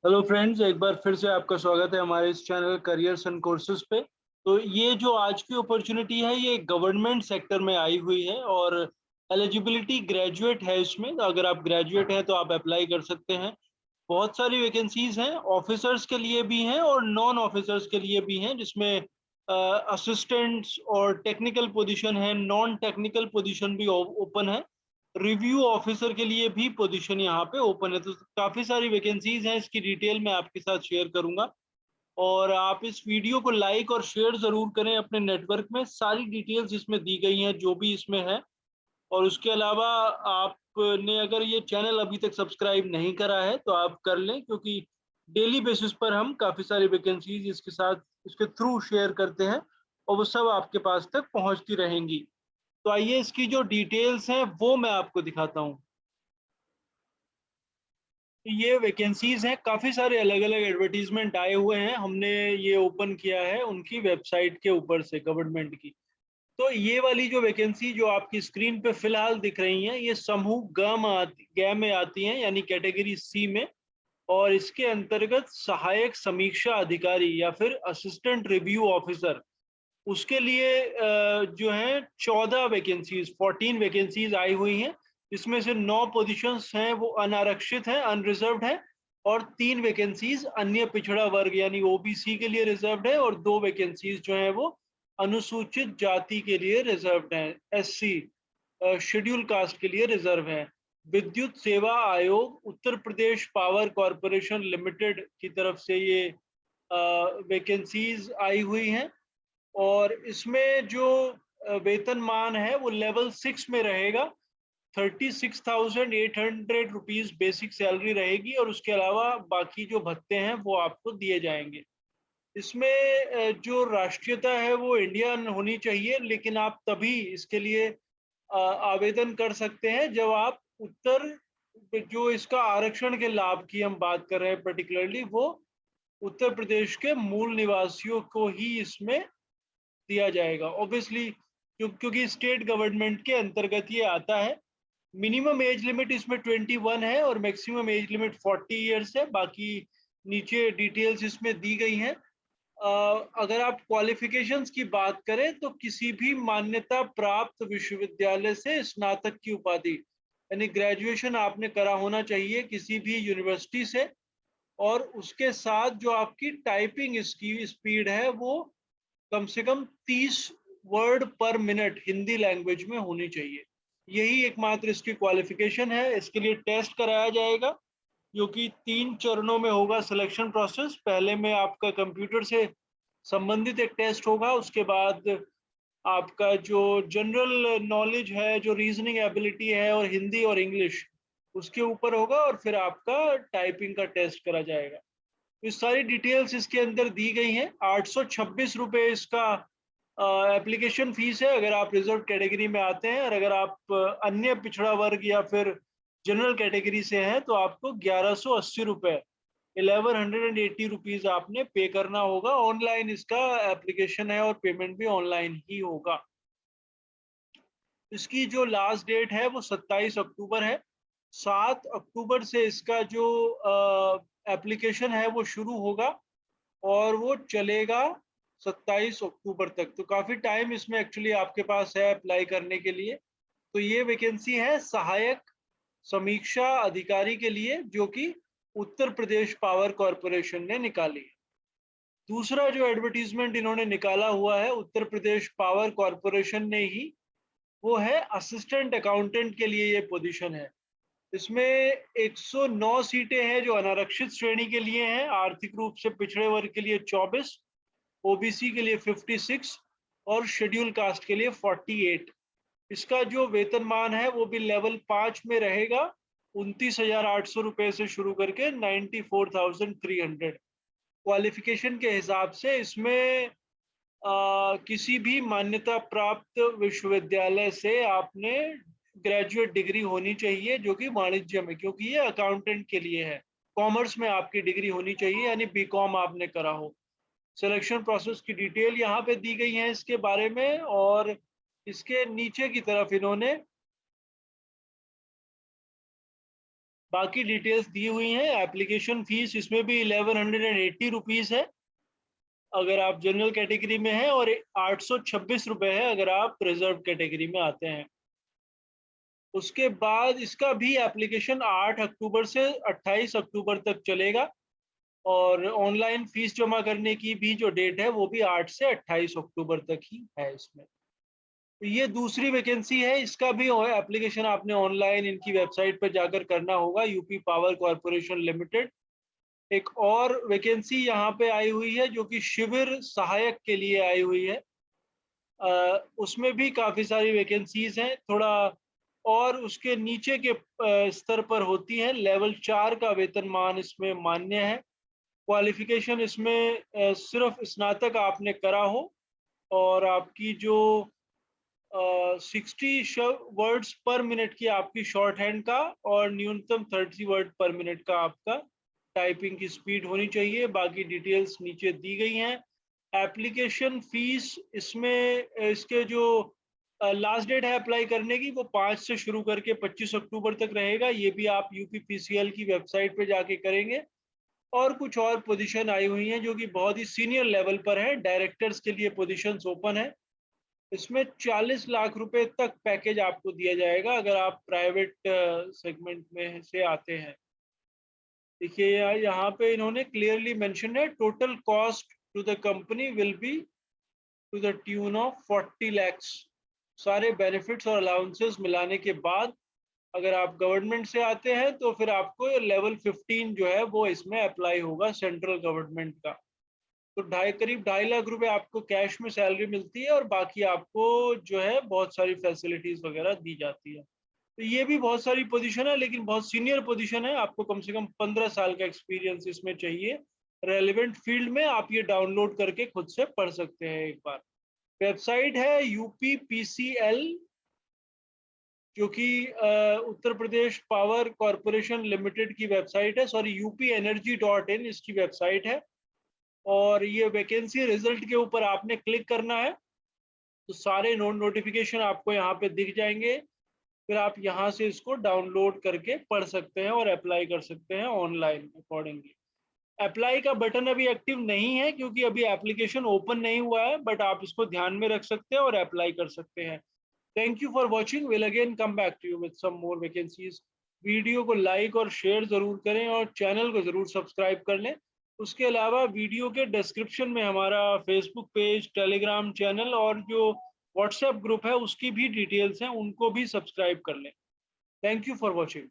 Hello friends, एक बार फिर से आपका स्वागत है हमारे इस चैनल करियर्स एंड कोर्सेज पे। तो ये जो आज की अपॉर्चुनिटी है ये गवर्नमेंट सेक्टर में आई हुई है और एलिजिबिलिटी ग्रेजुएट है इसमें। तो अगर आप ग्रेजुएट हैं तो आप अप्लाई कर सकते हैं। बहुत सारी वैकेंसीज हैं, ऑफिसर्स के लिए भी हैं और नॉन ऑफिसर्स के लिए भी हैं, जिसमें असिस्टेंट्स और टेक्निकल पोजीशन है, नॉन टेक्निकल पोजीशन भी ओपन है। रिव्यू ऑफिसर के लिए भी पोजीशन यहाँ पे ओपन है। तो काफी सारी वैकेंसीज हैं, इसकी डिटेल मैं आपके साथ शेयर करूंगा और आप इस वीडियो को लाइक और शेयर जरूर करें अपने नेटवर्क में। सारी डिटेल्स इसमें दी गई हैं जो भी इसमें है। और उसके अलावा आपने अगर ये चैनल अभी तक सब्सक्राइब नहीं करा है तो आप कर लें, क्योंकि डेली बेसिस पर हम काफ़ी सारी वैकेंसीज इसके साथ इसके थ्रू शेयर करते हैं और वो सब आपके पास तक पहुंचती रहेंगी। तो आइए इसकी जो डिटेल्स हैं वो मैं आपको दिखाता हूँ। ये वैकेंसीज हैं, काफ़ी सारे अलग अलग एडवर्टीजमेंट आए हुए हैं। हमने ये ओपन किया है उनकी वेबसाइट के ऊपर से, गवर्नमेंट की। तो ये वाली जो वैकेंसी जो आपकी स्क्रीन पे फिलहाल दिख रही हैं, ये समूह ग में आती हैं, यानी कैटेगरी सी में। और इसके अंतर्गत सहायक समीक्षा अधिकारी या फिर असिस्टेंट रिव्यू ऑफिसर, उसके लिए जो है 14 वैकेंसीज आई हुई हैं। इसमें से 9 पोजीशंस हैं वो अनारक्षित हैं, अनरिजर्व्ड हैं। और 3 वैकेंसीज अन्य पिछड़ा वर्ग यानी ओबीसी के लिए रिजर्व्ड है और 2 वैकेंसीज जो हैं वो अनुसूचित जाति के लिए रिजर्व्ड हैं, एससी शेड्यूल कास्ट के लिए रिजर्व है। विद्युत सेवा आयोग Uttar Pradesh power corporation limited की तरफ से ये वैकेंसीज आई हुई हैं। और इसमें जो वेतनमान है वो लेवल 6 में रहेगा। 36,800 रुपीज बेसिक सैलरी रहेगी और उसके अलावा बाकी जो भत्ते हैं वो आपको दिए जाएंगे। इसमें जो राष्ट्रीयता है वो इंडियन होनी चाहिए, लेकिन आप तभी इसके लिए आवेदन कर सकते हैं जब आप उत्तर, जो इसका आरक्षण के लाभ की हम बात कर रहे हैं पर्टिकुलरली, वो उत्तर प्रदेश के मूल निवासियों को ही इसमें दिया जाएगा। ऑब्वियसली क्योंकि स्टेट गवर्नमेंट के अंतर्गत ये आता है। मिनिमम एज लिमिट इसमें 21 है और मैक्सिमम एज लिमिट 40 ईयर्स है। बाकी नीचे डिटेल्स इसमें दी गई हैं। अगर आप क्वालिफिकेशंस की बात करें तो किसी भी मान्यता प्राप्त विश्वविद्यालय से स्नातक की उपाधि यानी ग्रेजुएशन आपने करा होना चाहिए किसी भी यूनिवर्सिटी से। और उसके साथ जो आपकी टाइपिंग इसकी स्पीड है वो कम से कम 30 वर्ड पर मिनट हिंदी लैंग्वेज में होनी चाहिए। यही एकमात्र इसकी क्वालिफिकेशन है। इसके लिए टेस्ट कराया जाएगा जो कि 3 चरणों में होगा सिलेक्शन प्रोसेस। पहले में आपका कंप्यूटर से संबंधित एक टेस्ट होगा, उसके बाद आपका जो जनरल नॉलेज है, जो रीजनिंग एबिलिटी है और हिंदी और इंग्लिश, उसके ऊपर होगा और फिर आपका टाइपिंग का टेस्ट करा जाएगा। ये सारी डिटेल्स इसके अंदर दी गई हैं। 826 रुपये इसका एप्लीकेशन फीस है अगर आप रिजर्व कैटेगरी में आते हैं, और अगर आप अन्य पिछड़ा वर्ग या फिर जनरल कैटेगरी से हैं तो आपको 1180 रुपये, 1180 रुपीज आपने पे करना होगा। ऑनलाइन इसका एप्लीकेशन है और पेमेंट भी ऑनलाइन ही होगा। इसकी जो लास्ट डेट है वो 27 अक्टूबर है। 7 अक्टूबर से इसका जो एप्लीकेशन है वो शुरू होगा और वो चलेगा 27 अक्टूबर तक। तो काफ़ी टाइम इसमें एक्चुअली आपके पास है अप्लाई करने के लिए। तो ये वैकेंसी है सहायक समीक्षा अधिकारी के लिए, जो कि उत्तर प्रदेश पावर कॉरपोरेशन ने निकाली है। दूसरा जो एडवर्टीजमेंट इन्होंने निकाला हुआ है उत्तर प्रदेश पावर कॉरपोरेशन ने ही, वो है असिस्टेंट अकाउंटेंट के लिए ये पोजीशन है। इसमें 109 सीटें हैं जो अनारक्षित श्रेणी के लिए हैं, आर्थिक रूप से पिछड़े वर्ग के लिए 24, ओबीसी के लिए 56 और शेड्यूल कास्ट के लिए 48। इसका जो वेतनमान है वो भी लेवल 5 में रहेगा। 29,800 रुपये से शुरू करके 94,300। क्वालिफिकेशन के हिसाब से इसमें किसी भी मान्यता प्राप्त विश्वविद्यालय से आपने ग्रेजुएट डिग्री होनी चाहिए, जो कि वाणिज्य में, क्योंकि ये अकाउंटेंट के लिए है। कॉमर्स में आपकी डिग्री होनी चाहिए, यानी बीकॉम आपने करा हो। सिलेक्शन प्रोसेस की डिटेल यहाँ पे दी गई है इसके बारे में। और इसके नीचे की तरफ इन्होंने बाकी डिटेल्स दी हुई हैं। एप्लीकेशन फीस इसमें भी 1180 रुपीज़ है अगर आप जनरल कैटेगरी में हैं, और 826 रुपये है अगर आप रिजर्व कैटेगरी में आते हैं। उसके बाद इसका भी एप्लीकेशन 8 अक्टूबर से 28 अक्टूबर तक चलेगा, और ऑनलाइन फीस जमा करने की भी जो डेट है वो भी 8 से 28 अक्टूबर तक ही है इसमें। तो ये दूसरी वैकेंसी है, इसका भी एप्लीकेशन आपने ऑनलाइन इनकी वेबसाइट पर जाकर करना होगा, यूपी पावर कॉरपोरेशन लिमिटेड। एक और वैकेंसी यहाँ पे आई हुई है जो कि शिविर सहायक के लिए आई हुई है। उसमें भी काफ़ी सारी वैकेंसीज हैं, थोड़ा और उसके नीचे के स्तर पर होती हैं। लेवल 4 का वेतनमान इसमें मान्य है। क्वालिफिकेशन इसमें सिर्फ स्नातक आपने करा हो, और आपकी जो 60 वर्ड्स पर मिनट की आपकी शॉर्ट हैंड का, और न्यूनतम 30 वर्ड पर मिनट का आपका टाइपिंग की स्पीड होनी चाहिए। बाकी डिटेल्स नीचे दी गई हैं। एप्लीकेशन फीस इसमें इसके जो लास्ट डेट है अप्लाई करने की, वो 5 से शुरू करके 25 अक्टूबर तक रहेगा। ये भी आप यूपीपीसीएल की वेबसाइट पे जाके करेंगे। और कुछ और पोजीशन आई हुई हैं जो कि बहुत ही सीनियर लेवल पर है। डायरेक्टर्स के लिए पोजीशंस ओपन है। इसमें 40 लाख रुपए तक पैकेज आपको दिया जाएगा अगर आप प्राइवेट सेगमेंट में से आते हैं। देखिए यहाँ पे इन्होंने क्लियरली मेंशन है, total cost to the company will be to the tune of 40 lakhs. सारे बेनिफिट्स और अलाउंसेस मिलाने के बाद अगर आप गवर्नमेंट से आते हैं तो फिर आपको लेवल 15 जो है वो इसमें अप्लाई होगा सेंट्रल गवर्नमेंट का। तो करीब 2.5 लाख रुपए आपको कैश में सैलरी मिलती है, और बाकी आपको जो है बहुत सारी फैसिलिटीज वगैरह दी जाती है। तो ये भी बहुत सारी पोजीशन है, लेकिन बहुत सीनियर पोजीशन है। आपको कम से कम 15 साल का एक्सपीरियंस इसमें चाहिए रेलिवेंट फील्ड में। आप ये डाउनलोड करके खुद से पढ़ सकते हैं एक बार। वेबसाइट है यूपीपीसीएल, जो कि Uttar Pradesh power corporation limited की वेबसाइट है। सॉरी, UPEnergy.in इसकी वेबसाइट है। और ये वैकेंसी रिजल्ट के ऊपर आपने क्लिक करना है, तो सारे नोटिफिकेशन आपको यहाँ पे दिख जाएंगे। फिर आप यहाँ से इसको डाउनलोड करके पढ़ सकते हैं और अप्लाई कर सकते हैं ऑनलाइन अकॉर्डिंगली। अप्लाई का बटन अभी एक्टिव नहीं है क्योंकि अभी एप्लीकेशन ओपन नहीं हुआ है, बट आप इसको ध्यान में रख सकते हैं और अप्लाई कर सकते हैं। Thank you for watching. Will again come back to you with some more vacancies. Video को लाइक और शेयर जरूर करें, और चैनल को जरूर सब्सक्राइब कर लें। उसके अलावा वीडियो के डिस्क्रिप्शन में हमारा फेसबुक पेज, टेलीग्राम चैनल और जो व्हाट्सएप ग्रुप है उसकी भी डिटेल्स हैं, उनको भी सब्सक्राइब कर लें। Thank you for watching.